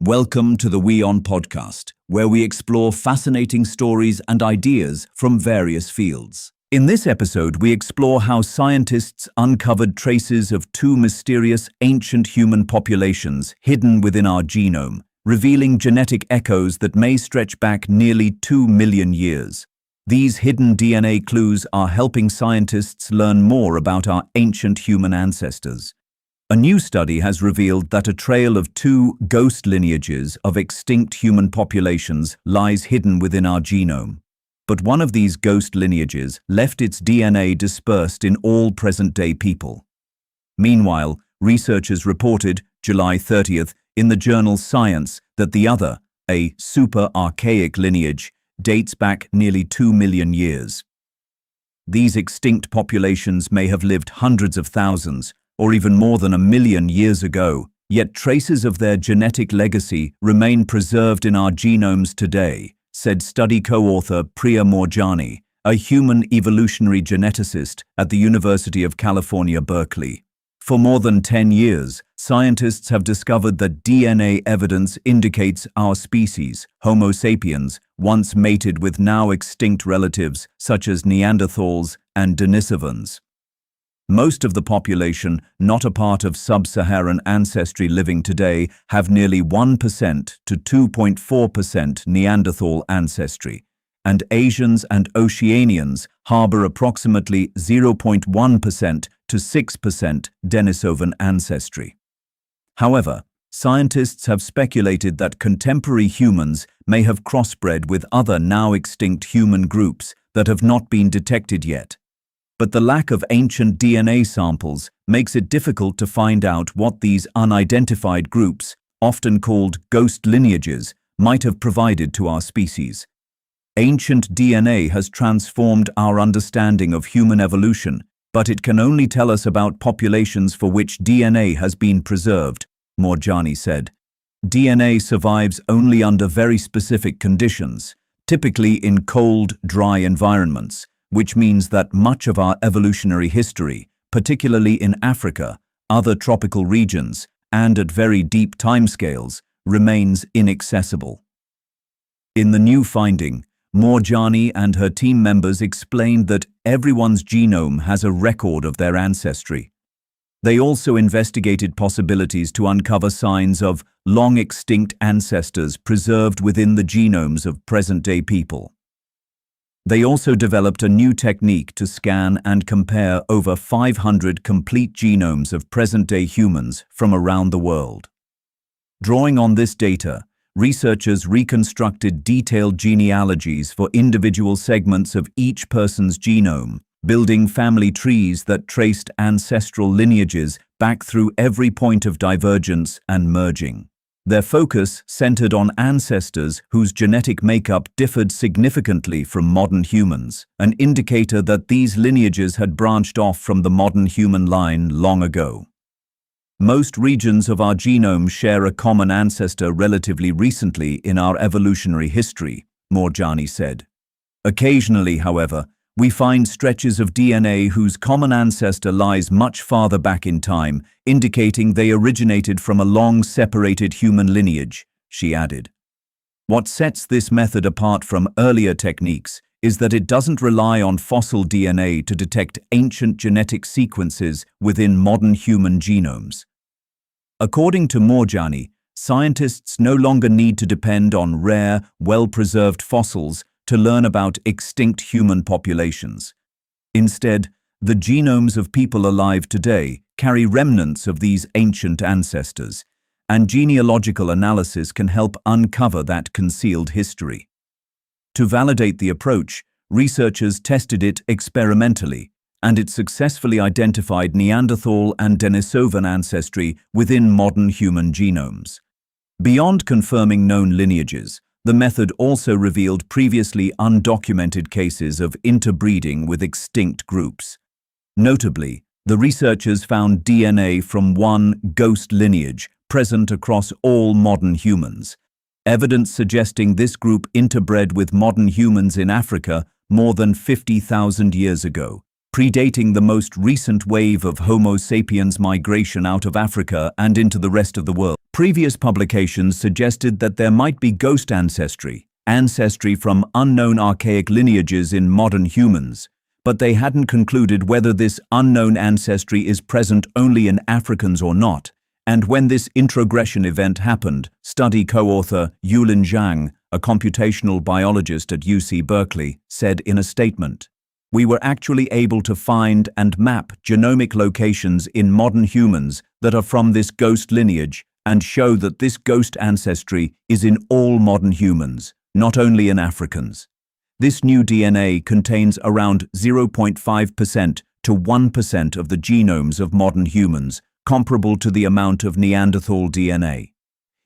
Welcome to the WION podcast, where we explore fascinating stories and ideas from various fields. In this episode, we explore how scientists uncovered traces of two mysterious ancient human populations hidden within our genome, revealing genetic echoes that may stretch back nearly 2 million years. These hidden DNA clues are helping scientists learn more about our ancient human ancestors. A new study has revealed that a trail of two ghost lineages of extinct human populations lies hidden within our genome. But one of these ghost lineages left its DNA dispersed in all present-day people. Meanwhile, researchers reported, July 30th, in the journal Science that the other, a super-archaic lineage, dates back nearly 2 million years. These extinct populations may have lived hundreds of thousands, or even more than 1 million years ago, yet traces of their genetic legacy remain preserved in our genomes today, said study co-author Priya Moorjani, a human evolutionary geneticist at the University of California, Berkeley. For more than 10 years, scientists have discovered that DNA evidence indicates our species, Homo sapiens, once mated with now extinct relatives such as Neanderthals and Denisovans. Most of the population not a part of sub-Saharan ancestry living today have nearly 1% to 2.4% Neanderthal ancestry, and Asians and Oceanians harbor approximately 0.1% to 6% Denisovan ancestry. However, scientists have speculated that contemporary humans may have crossbred with other now extinct human groups that have not been detected yet. But the lack of ancient DNA samples makes it difficult to find out what these unidentified groups, often called ghost lineages, might have provided to our species. Ancient DNA has transformed our understanding of human evolution, but it can only tell us about populations for which DNA has been preserved, Moorjani said. DNA survives only under very specific conditions, typically in cold, dry environments, which means that much of our evolutionary history, particularly in Africa, other tropical regions, and at very deep timescales, remains inaccessible. In the new finding, Moorjani and her team members explained that everyone's genome has a record of their ancestry. They also investigated possibilities to uncover signs of long-extinct ancestors preserved within the genomes of present-day people. They also developed a new technique to scan and compare over 500 complete genomes of present-day humans from around the world. Drawing on this data, researchers reconstructed detailed genealogies for individual segments of each person's genome, building family trees that traced ancestral lineages back through every point of divergence and merging. Their focus centered on ancestors whose genetic makeup differed significantly from modern humans, an indicator that these lineages had branched off from the modern human line long ago. Most regions of our genome share a common ancestor relatively recently in our evolutionary history, Moorjani said. Occasionally, however, we find stretches of DNA whose common ancestor lies much farther back in time, indicating they originated from a long-separated human lineage, she added. What sets this method apart from earlier techniques is that it doesn't rely on fossil DNA to detect ancient genetic sequences within modern human genomes. According to Moorjani, scientists no longer need to depend on rare, well-preserved fossils to learn about extinct human populations. Instead, the genomes of people alive today carry remnants of these ancient ancestors, and genealogical analysis can help uncover that concealed history. To validate the approach, researchers tested it experimentally, and it successfully identified Neanderthal and Denisovan ancestry within modern human genomes. Beyond confirming known lineages, the method also revealed previously undocumented cases of interbreeding with extinct groups. Notably, the researchers found DNA from one ghost lineage present across all modern humans, evidence suggesting this group interbred with modern humans in Africa more than 50,000 years ago, predating the most recent wave of Homo sapiens migration out of Africa and into the rest of the world. Previous publications suggested that there might be ghost ancestry from unknown archaic lineages in modern humans, but they hadn't concluded whether this unknown ancestry is present only in Africans or not. And when this introgression event happened, study co-author Yulin Zhang, a computational biologist at UC Berkeley, said in a statement, "We were actually able to find and map genomic locations in modern humans that are from this ghost lineage and show that this ghost ancestry is in all modern humans, not only in Africans. This new DNA contains around 0.5% to 1% of the genomes of modern humans, comparable to the amount of Neanderthal DNA.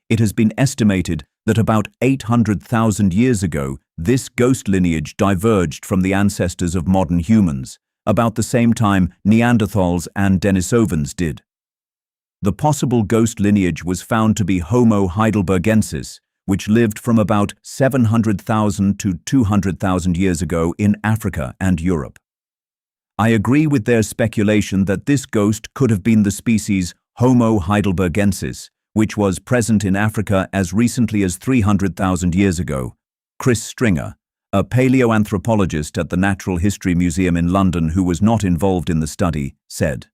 It has been estimated that about 800,000 years ago, this ghost lineage diverged from the ancestors of modern humans, about the same time Neanderthals and Denisovans did. The possible ghost lineage was found to be Homo heidelbergensis, which lived from about 700,000 to 200,000 years ago in Africa and Europe. I agree with their speculation that this ghost could have been the species Homo heidelbergensis, which was present in Africa as recently as 300,000 years ago. Chris Stringer, a paleoanthropologist at the Natural History Museum in London who was not involved in the study, said,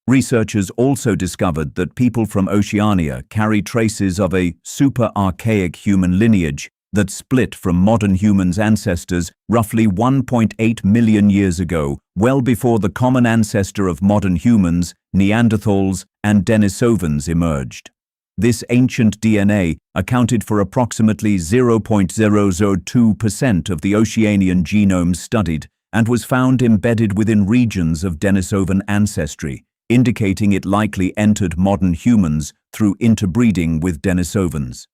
"Researchers also discovered that people from Oceania carry traces of a super-archaic human lineage that split from modern humans' ancestors roughly 1.8 million years ago, well before the common ancestor of modern humans, Neanderthals and Denisovans emerged. This ancient DNA accounted for approximately 0.002% of the Oceanian genomes studied and was found embedded within regions of Denisovan ancestry, indicating it likely entered modern humans through interbreeding with Denisovans."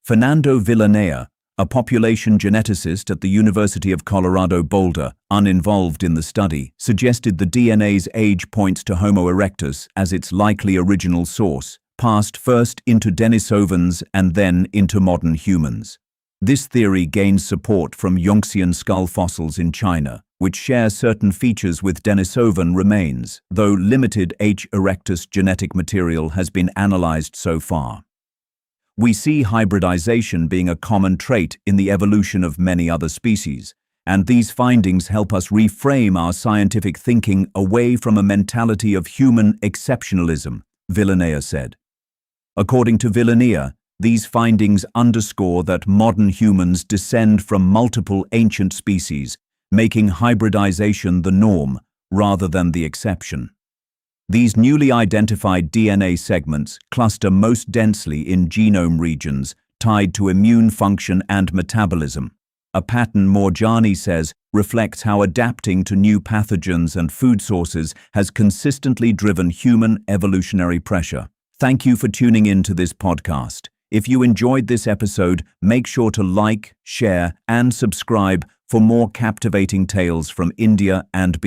Fernando Villanea, a population geneticist at the University of Colorado Boulder, uninvolved in the study, suggested the DNA's age points to Homo erectus as its likely original source, passed first into Denisovans and then into modern humans. This theory gains support from Yongxian skull fossils in China, which share certain features with Denisovan remains, though limited H. erectus genetic material has been analyzed so far. We see hybridization being a common trait in the evolution of many other species, and these findings help us reframe our scientific thinking away from a mentality of human exceptionalism, Villanea said. According to Villanea, these findings underscore that modern humans descend from multiple ancient species, making hybridization the norm rather than the exception. These newly identified DNA segments cluster most densely in genome regions tied to immune function and metabolism, a pattern Moorjani says reflects how adapting to new pathogens and food sources has consistently driven human evolutionary pressure. Thank you for tuning in to this podcast. If you enjoyed this episode, make sure to like, share, and subscribe for more captivating tales from India and beyond.